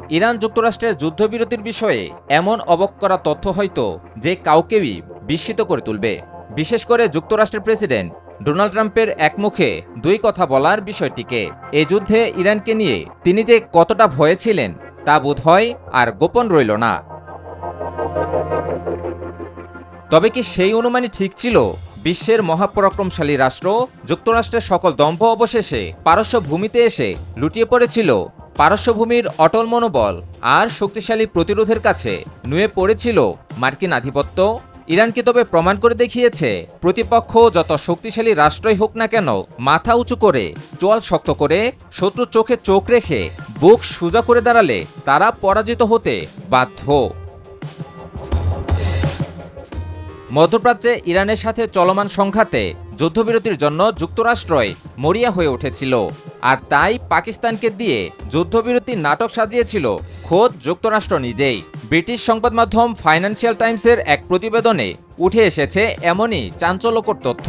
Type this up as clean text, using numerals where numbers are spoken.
Iran যুক্তরাষ্ট্রের যুদ্ধবিরতির বিষয়ে এমন অবাক করা তথ্য হয়তো যে কাউকেই বিস্মিত করে তুলবে, বিশেষ করে যুক্তরাষ্ট্রের প্রেসিডেন্ট ডোনাল্ড ট্রাম্পের একমুখে দুই কথা বলার বিষয়টিকে। এই যুদ্ধে ইরানকে নিয়ে তিনি যে কতটা ভয়ে ছিলেন তা বোধহয় আর গোপন রইল না। তবে কি সেই অনুমানই ঠিক ছিল? বিশ্বের মহাপরাক্রমশালী রাষ্ট্র যুক্তরাষ্ট্রের সকল দম্ভ অবশেষে পারস্য ভূমিতে এসে লুটিয়ে পড়েছিল। পারস্য ভূমির অটল মনোবল আর শক্তিশালী প্রতিরোধের কাছে নুয়ে পড়েছিল মার্কিন আধিপত্য। ইরান কি তবে প্রমাণ করে দেখিয়েছে প্রতিপক্ষ যত শক্তিশালী রাষ্ট্রই হোক না কেন, মাথা উঁচু করে, চোয়াল শক্ত করে, শত্রু চোখে চোখ রেখে বুক সোজা করে দাঁড়ালে তারা পরাজিত হতে বাধ্য। মধ্যপ্রাচ্যে ইরানের সাথে চলমান সংঘাতে যুদ্ধবিরতির জন্য যুক্তরাষ্ট্রই মরিয়া হয়ে উঠেছিল, আর তাই পাকিস্তানকে দিয়ে যুদ্ধবিরতির নাটক সাজিয়েছিল খোদ যুক্তরাষ্ট্র নিজেই। ব্রিটিশ সংবাদ মাধ্যম ফাইন্যান্সিয়াল টাইমসের এক প্রতিবেদনে উঠে এসেছে এমনই চাঞ্চল্যকর তথ্য।